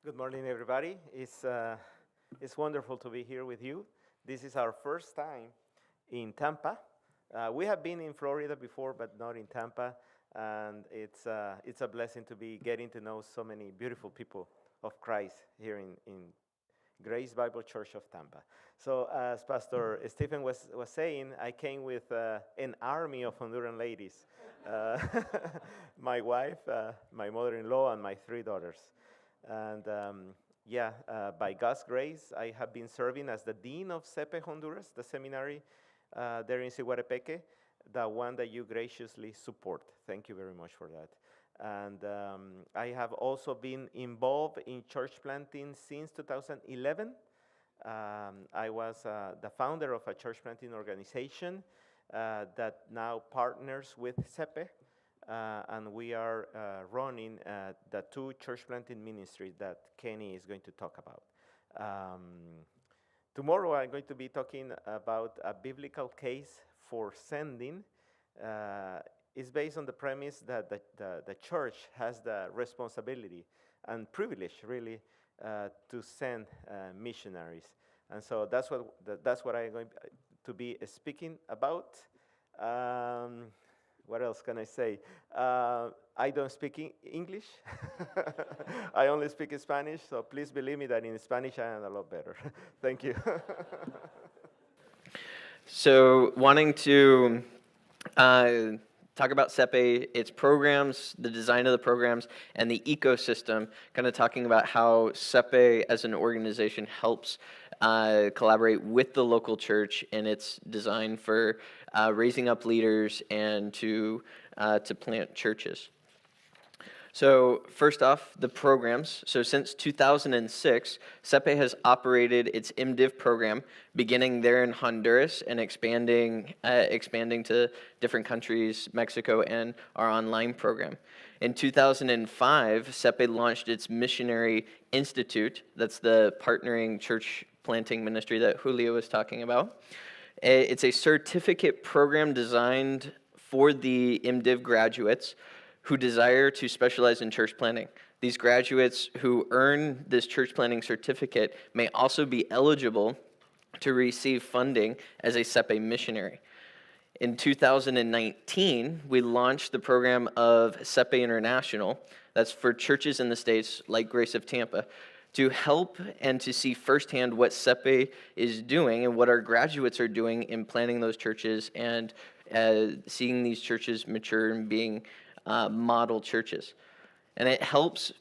Good morning, everybody. It's wonderful to be here with you. This is our first time in Tampa. We have been in Florida before, but not in Tampa, and it's a blessing to be getting to know so many beautiful people of Christ here in Grace Bible Church of Tampa. So, as Pastor Stephen was saying, I came with an army of Honduran ladies. Uh, my wife, my mother-in-law, and my three daughters. And by God's grace, I have been serving as the Dean of SEPE Honduras, the seminary there in Siguarepeque, the one that you graciously support. Thank you very much for that. And I have also been involved in church planting since 2011. I was the founder of a church planting organization that now partners with SEPE. And we are running the two church planting ministries that Kenny is going to talk about. Tomorrow I'm going to be talking about a biblical case for sending. It's based on the premise that the church has the responsibility and privilege, really, to send missionaries. And so that's what I'm going to be speaking about. What else can I say? I don't speak English. I only speak Spanish, so please believe me that in Spanish I am a lot better. Thank you. So wanting to talk about SEPE, its programs, the design of the programs, and the ecosystem, kind of talking about how SEPE as an organization helps collaborate with the local church in its design for raising up leaders and to plant churches. So first off, the programs. So since 2006, SEPE has operated its MDiv program, beginning there in Honduras and expanding to different countries, Mexico, and our online program. In 2005, SEPE launched its Missionary Institute. That's the partnering church planting ministry that Julio was talking about. It's a certificate program designed for the MDiv graduates who desire to specialize in church planting. These graduates who earn this church planting certificate may also be eligible to receive funding as a SEPE missionary. In 2019, we launched the program of SEPE International, that's for churches in the States like Grace of Tampa, to help and to see firsthand what SEPE is doing and what our graduates are doing in planting those churches and seeing these churches mature and being model churches. And it helps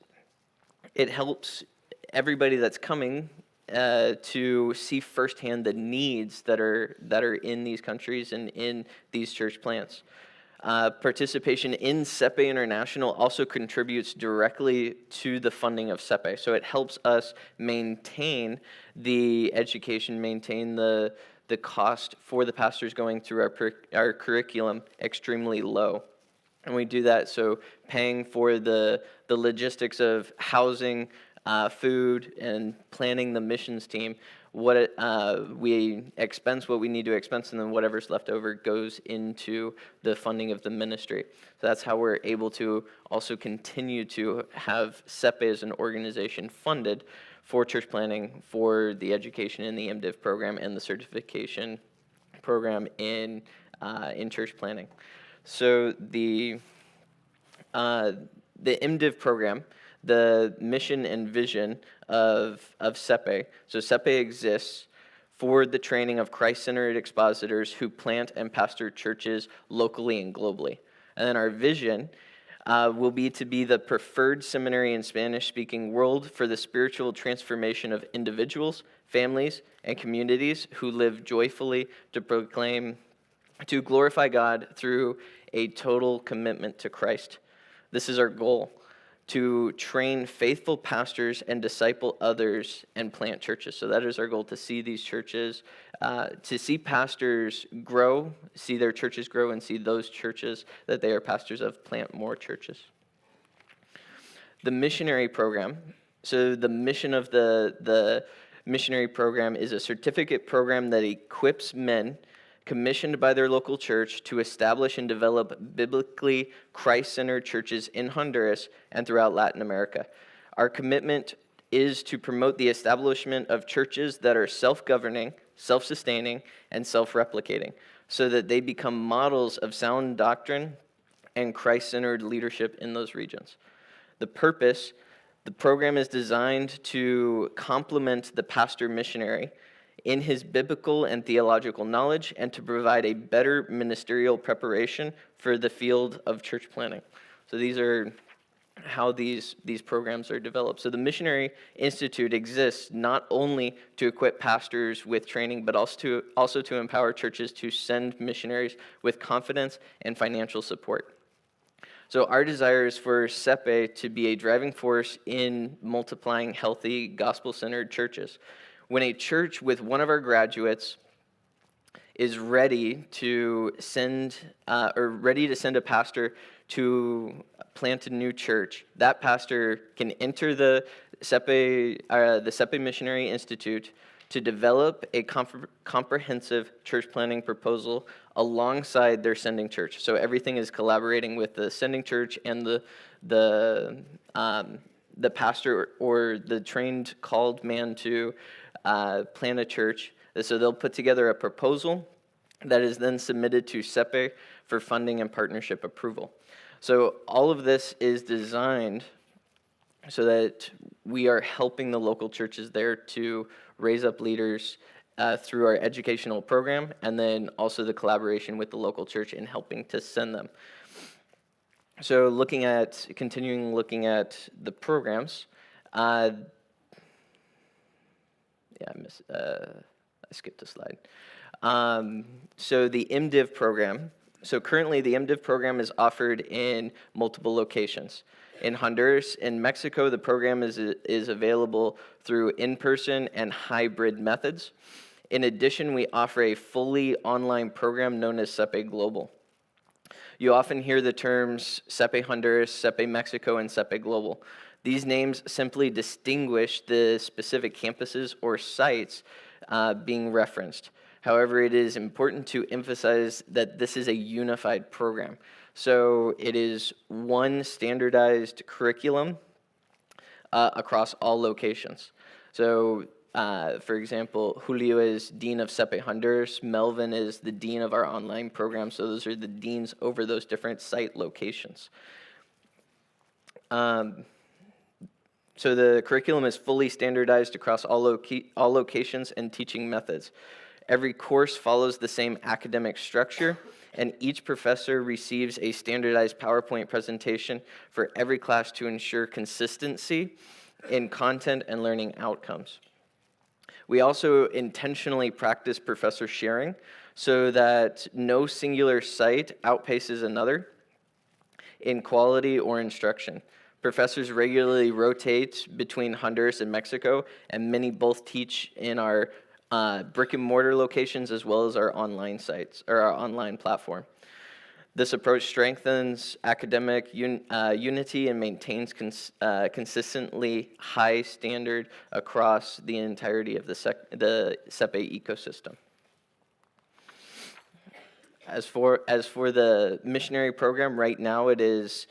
everybody that's coming to see firsthand the needs that are in these countries and in these church plants. Participation in SEPE International also contributes directly to the funding of SEPE. So it helps us maintain the education, maintain the cost for the pastors going through our curriculum extremely low. And we do that so paying for the logistics of housing, food, and planning the missions team, we expense what we need to expense, and then whatever's left over goes into the funding of the ministry. So that's how we're able to also continue to have SEPE as an organization funded for church planting, for the education in the MDiv program, and the certification program in church planting. So the MDiv program, the mission and vision of SEPE. So SEPE exists for the training of Christ-centered expositors who plant and pastor churches locally and globally. And then our vision will be to be the preferred seminary in Spanish-speaking world for the spiritual transformation of individuals, families, and communities who live joyfully to glorify God through a total commitment to Christ. This is our goal, to train faithful pastors and disciple others and plant churches. So that is our goal, to see these churches, to see pastors grow, see their churches grow, and see those churches that they are pastors of plant more churches. The missionary program. So the mission of the missionary program is a certificate program that equips men commissioned by their local church to establish and develop biblically Christ-centered churches in Honduras and throughout Latin America. Our commitment is to promote the establishment of churches that are self-governing, self-sustaining, and self-replicating, so that they become models of sound doctrine and Christ-centered leadership in those regions. The purpose, the program is designed to complement the pastor missionary in his biblical and theological knowledge and to provide a better ministerial preparation for the field of church planting. So these are how these programs are developed. So the Missionary Institute exists not only to equip pastors with training, but also to empower churches to send missionaries with confidence and financial support. So our desire is for SEPE to be a driving force in multiplying healthy, gospel-centered churches. When a church with one of our graduates is ready to send a pastor to plant a new church, that pastor can enter the SEPE Missionary Institute to develop a comprehensive church planting proposal alongside their sending church. So everything is collaborating with the sending church and the pastor or the trained called man to plant a church. So they'll put together a proposal that is then submitted to SEPE for funding and partnership approval. So all of this is designed so that we are helping the local churches there to raise up leaders through our educational program, and then also the collaboration with the local church in helping to send them. So continuing looking at the programs, I skipped a slide. So the MDiv program. So currently the MDiv program is offered in multiple locations. In Honduras and Mexico, the program is available through in-person and hybrid methods. In addition, we offer a fully online program known as SEPE Global. You often hear the terms SEPE Honduras, SEPE Mexico, and SEPE Global. These names simply distinguish the specific campuses or sites being referenced. However, it is important to emphasize that this is a unified program. So it is one standardized curriculum across all locations. So, for example, Julio is Dean of SEPE Honduras. Melvin is the Dean of our online program. So those are the deans over those different site locations. So the curriculum is fully standardized across all locations and teaching methods. Every course follows the same academic structure, and each professor receives a standardized PowerPoint presentation for every class to ensure consistency in content and learning outcomes. We also intentionally practice professor sharing so that no singular site outpaces another in quality or instruction. Professors regularly rotate between Honduras and Mexico, and many both teach in our brick and mortar locations as well as our online sites or our online platform. This approach strengthens academic unity and maintains consistently high standard across the entirety of the SEPE ecosystem. As for the missionary program, right now it is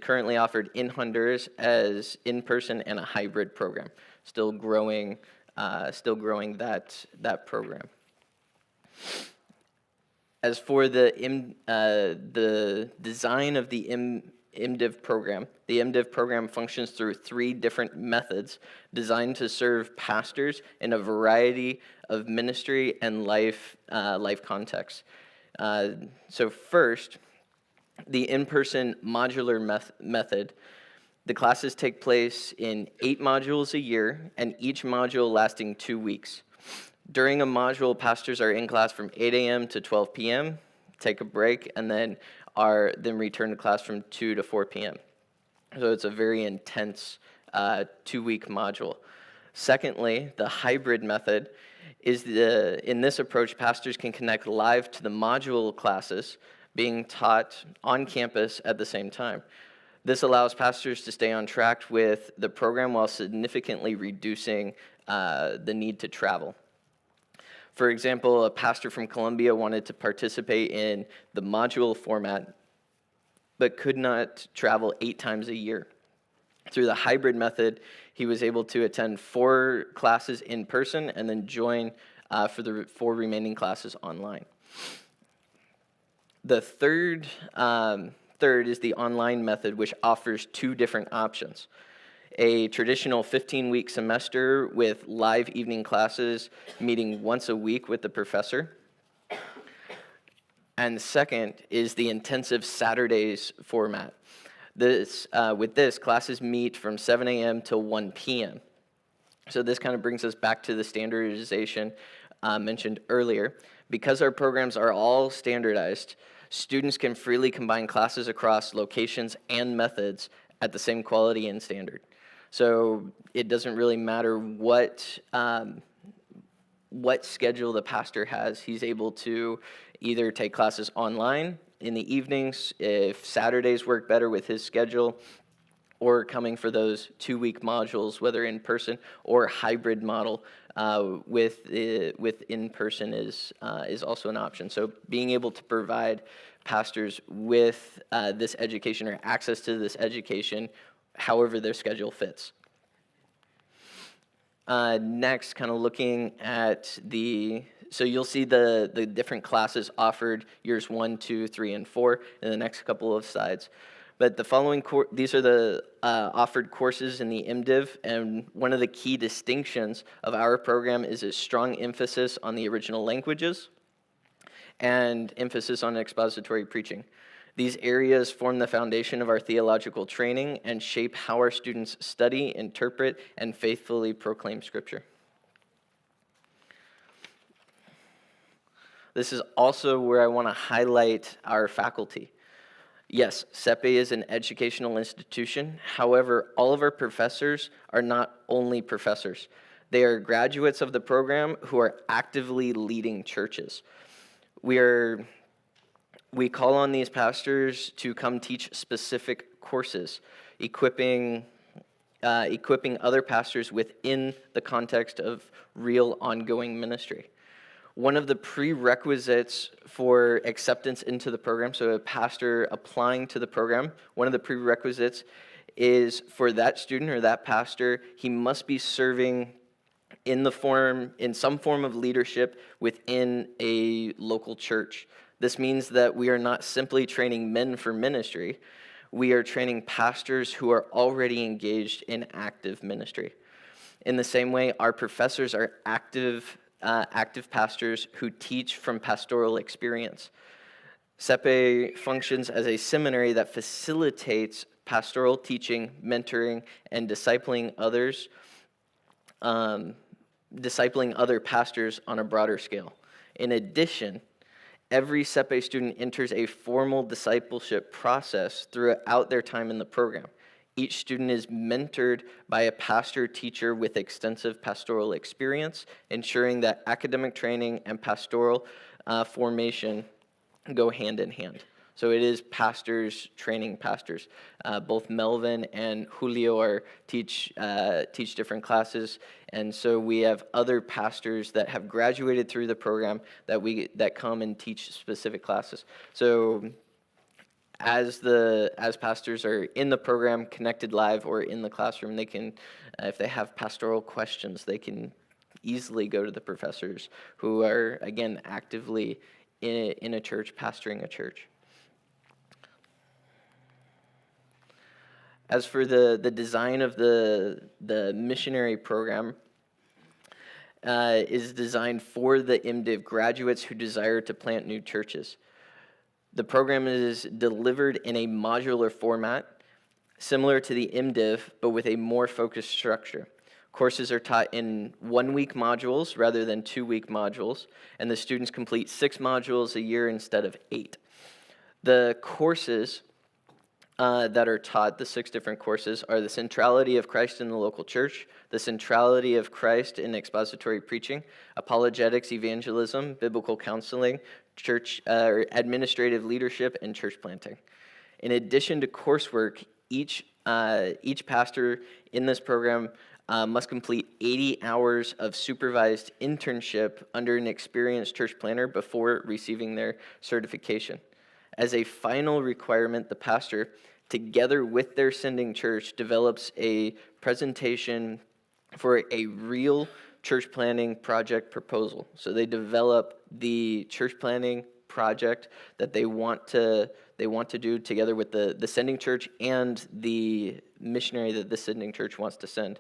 currently offered in Honduras as in-person and a hybrid program. Still growing that program. As for the design of the MDiv program functions through 3 different methods designed to serve pastors in a variety of ministry and life contexts. So first, the in-person modular method. The classes take place in 8 modules a year, and each module lasting 2 weeks. During a module, pastors are in class from 8 a.m. to 12 p.m., take a break, and then return to class from 2 to 4 p.m. So it's a very intense 2-week module. Secondly, the hybrid method is in this approach, pastors can connect live to the module classes being taught on campus at the same time. This allows pastors to stay on track with the program while significantly reducing the need to travel. For example, a pastor from Colombia wanted to participate in the module format, but could not travel 8 times a year Through the hybrid method, he was able to attend 4 classes in person and then join for the 4 remaining classes online. The third is the online method, which offers 2 different options. A traditional 15-week semester with live evening classes meeting once a week with the professor. And second is the intensive Saturdays format. With this, classes meet from 7 a.m. till 1 p.m. So this kind of brings us back to the standardization mentioned earlier. Because our programs are all standardized, students can freely combine classes across locations and methods at the same quality and standard. So it doesn't really matter what schedule the pastor has. He's able to either take classes online in the evenings, if Saturdays work better with his schedule, or coming for those 2-week modules, whether in person or hybrid model with in person is also an option. So being able to provide pastors with this education or access to this education, however their schedule fits. Next, kind of looking at so you'll see the different classes offered, years 1, 2, 3, and 4 in the next couple of slides. But the following, these are the offered courses in the MDiv, and one of the key distinctions of our program is a strong emphasis on the original languages and emphasis on expository preaching. These areas form the foundation of our theological training and shape how our students study, interpret, and faithfully proclaim Scripture. This is also where I want to highlight our faculty. Yes, SEPE is an educational institution. However, all of our professors are not only professors. They are graduates of the program who are actively leading churches. We call on these pastors to come teach specific courses, equipping other pastors within the context of real ongoing ministry. One of the prerequisites for acceptance into the program, so a pastor applying to the program, one of the prerequisites is for that student or that pastor, he must be serving in some form of leadership within a local church. This means that we are not simply training men for ministry, we are training pastors who are already engaged in active ministry. In the same way, our professors are active pastors who teach from pastoral experience. SEPE functions as a seminary that facilitates pastoral teaching, mentoring, and discipling other pastors on a broader scale. In addition, every SEPE student enters a formal discipleship process throughout their time in the program. Each student is mentored by a pastor teacher with extensive pastoral experience, ensuring that academic training and pastoral formation go hand in hand. So it is pastors training pastors. Both Melvin and Julio teach different classes, and so we have other pastors that have graduated through the program that come and teach specific classes. So as pastors are in the program, connected live or in the classroom, they can, if they have pastoral questions, they can easily go to the professors who are, again, actively in a church, pastoring a church. As for the design of the missionary program, is designed for the MDiv graduates who desire to plant new churches. The program is delivered in a modular format, similar to the MDiv, but with a more focused structure. Courses are taught in 1-week modules rather than 2-week modules, and the students complete 6 modules a year instead of 8. The courses that are taught, the 6 different courses, are the centrality of Christ in the local church, the centrality of Christ in expository preaching, apologetics, evangelism, biblical counseling, church administrative leadership, and church planting. In addition to coursework, each pastor in this program must complete 80 hours of supervised internship under an experienced church planner before receiving their certification. As a final requirement, the pastor together with their sending church, develops a presentation for a real church planning project proposal. So they develop the church planning project that they want to do together with the sending church and the missionary that the sending church wants to send.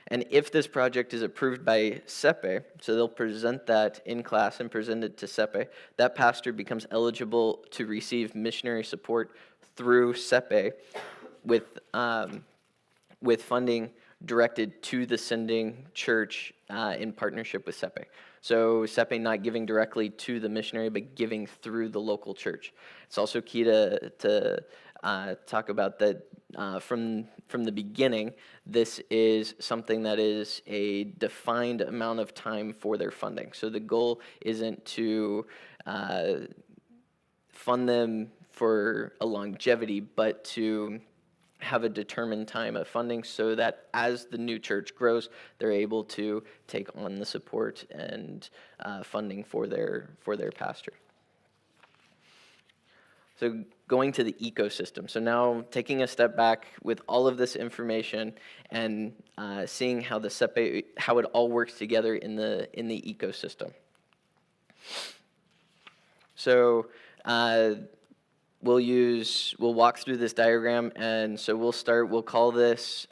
And if this project is approved by SEPE, so they'll present that in class and present it to SEPE, that pastor becomes eligible to receive missionary support through SEPE with funding directed to the sending church in partnership with SEPE. So SEPE not giving directly to the missionary, but giving through the local church. It's also key to talk about that from the beginning. This is something that is a defined amount of time for their funding. So the goal isn't to fund them for a longevity, but to have a determined time of funding so that as the new church grows, they're able to take on the support and funding for their pastor. So going to the ecosystem. So now taking a step back with all of this information and seeing how the SEPE, how it all works together in the ecosystem. So we'll walk through this diagram, and so we'll call this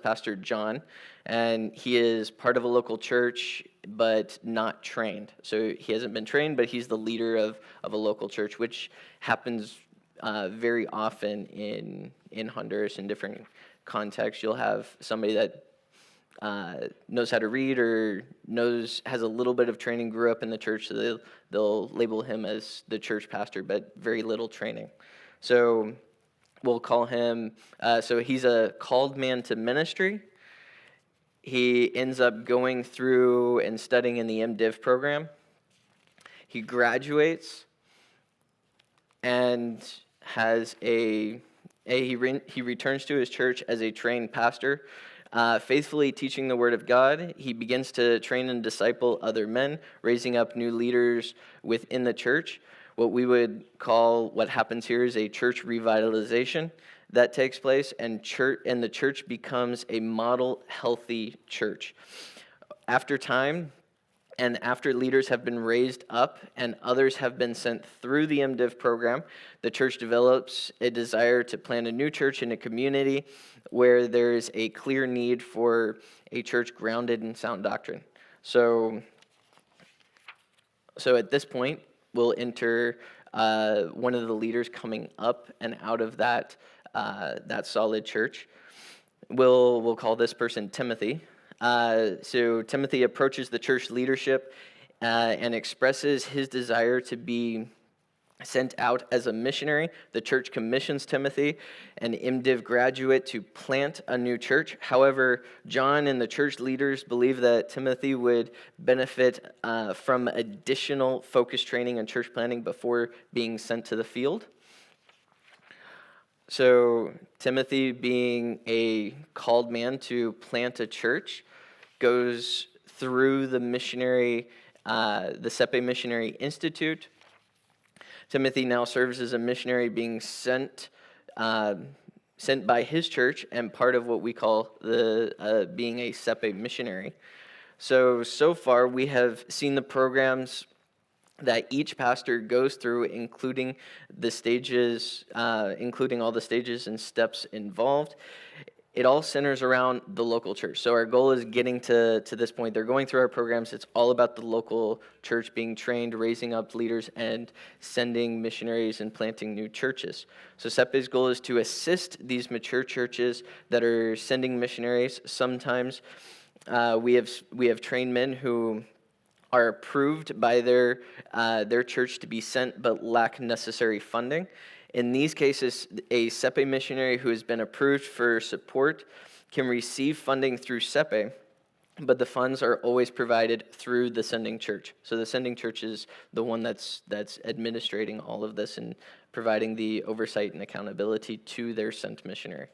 Pastor John, and he is part of a local church but not trained. So he hasn't been trained, but he's the leader of a local church, which happens very often in Honduras in different contexts. You'll have somebody that knows how to read or has a little bit of training, grew up in the church, so they'll label him as the church pastor, but very little training. So we'll call him, so he's a called man to ministry. He ends up going through and studying in the MDiv program. He graduates and has he returns to his church as a trained pastor. Faithfully teaching the Word of God, he begins to train and disciple other men, raising up new leaders within the church. What we would call, what happens here is a church revitalization that takes place, and the church becomes a model healthy church. After time, and after leaders have been raised up and others have been sent through the MDiv program, the church develops a desire to plant a new church in a community where there is a clear need for a church grounded in sound doctrine. So at this point, we'll enter one of the leaders coming up and out of that solid church. We'll call this person Timothy. So Timothy approaches the church leadership and expresses his desire to be sent out as a missionary. The church commissions Timothy, an MDiv graduate, to plant a new church. However, John and the church leaders believe that Timothy would benefit from additional focus training and church planning before being sent to the field. So Timothy, being a called man to plant a church, goes through the SEPE Missionary Institute. Timothy now serves as a missionary, being sent by his church and part of what we call being a SEPE missionary. So far we have seen the programs that each pastor goes through, including all the stages and steps involved. It all centers around the local church. So our goal is getting to this point. They're going through our programs. It's all about the local church being trained, raising up leaders, and sending missionaries and planting new churches. So SEPE's goal is to assist these mature churches that are sending missionaries. Sometimes we have trained men who are approved by their church to be sent but lack necessary funding. In these cases, a SEPE missionary who has been approved for support can receive funding through SEPE, but the funds are always provided through the sending church. So the sending church is the one that's administrating all of this and providing the oversight and accountability to their sent missionary.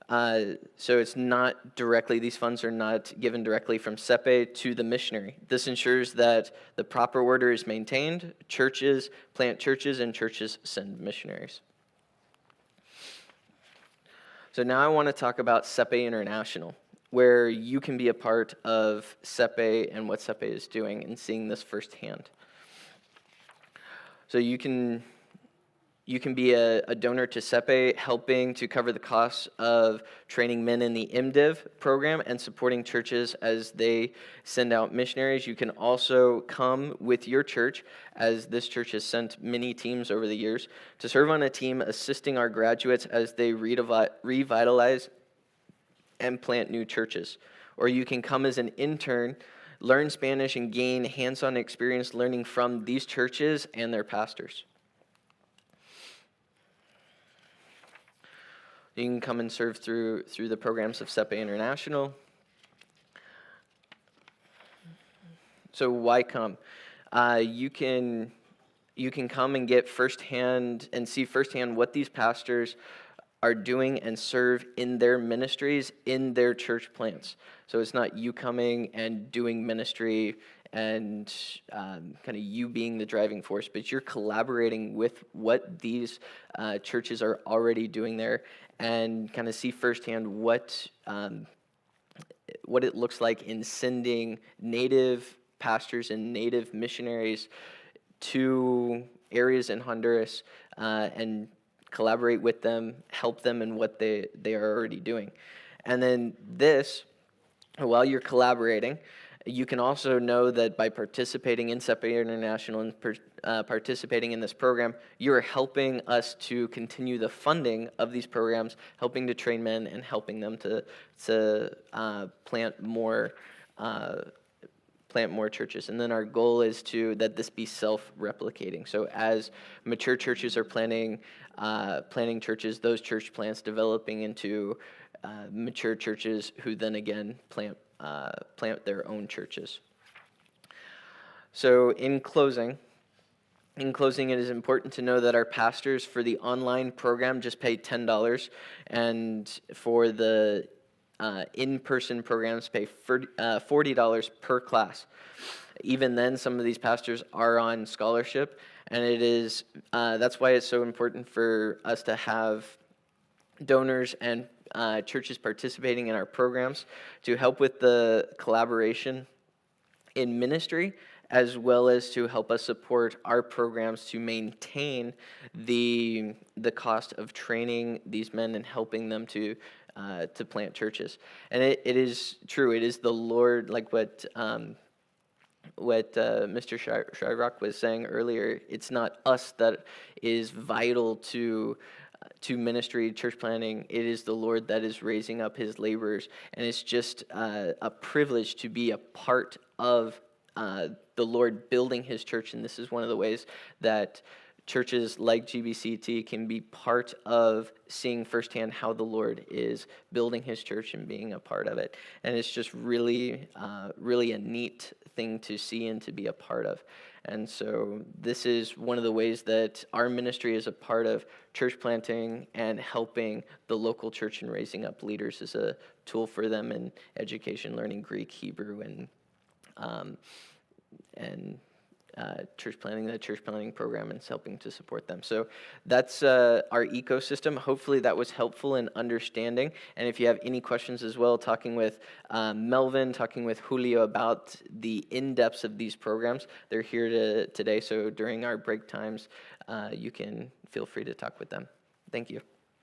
So it's not directly, these funds are not given directly from SEPE to the missionary. This ensures that the proper order is maintained. Churches plant churches and churches send missionaries. So now I want to talk about SEPE International, where you can be a part of SEPE and what SEPE is doing and seeing this firsthand. So you can be a donor to SEPE, helping to cover the costs of training men in the MDiv program and supporting churches as they send out missionaries. You can also come with your church, as this church has sent many teams over the years, to serve on a team assisting our graduates as they revitalize and plant new churches. Or you can come as an intern, learn Spanish, and gain hands-on experience learning from these churches and their pastors. You can come and serve through the programs of SEPE International. So why come? You can come and get firsthand and see firsthand what these pastors are doing and serve in their ministries, in their church plants. So it's not you coming and doing ministry and kind of you being the driving force, but you're collaborating with what these churches are already doing there, and kind of see firsthand what it looks like in sending native pastors and native missionaries to areas in Honduras and collaborate with them, help them in what they are already doing. And then this, while you're collaborating, you can also know that by participating in SEPE International and participating in this program, you are helping us to continue the funding of these programs, helping to train men and helping them to plant more churches. And then our goal is that this be self-replicating. So as mature churches are planting churches, those church plants developing into mature churches who then again plant their own churches. So in closing, it is important to know that our pastors for the online program just pay $10, and for the in-person programs pay $40 per class. Even then, some of these pastors are on scholarship, and that's why it's so important for us to have donors and churches participating in our programs to help with the collaboration in ministry, as well as to help us support our programs to maintain the cost of training these men and helping them to plant churches. And it is true. It is the Lord, like what Mr. Shyrock was saying earlier. It's not us that is vital to ministry, church planting. It is the Lord that is raising up his laborers, and it's just a privilege to be a part of the Lord building his church. And this is one of the ways that churches like GBCT can be part of seeing firsthand how the Lord is building his church and being a part of it. And it's just really a neat thing to see and to be a part of. And so this is one of the ways that our ministry is a part of church planting and helping the local church and raising up leaders as a tool for them in education, learning Greek, Hebrew, and church planting, the church planting program, and helping to support them. So that's our ecosystem. Hopefully that was helpful in understanding. And if you have any questions as well, talking with Melvin, talking with Julio about the in-depths of these programs, they're here today. So during our break times, you can feel free to talk with them. Thank you.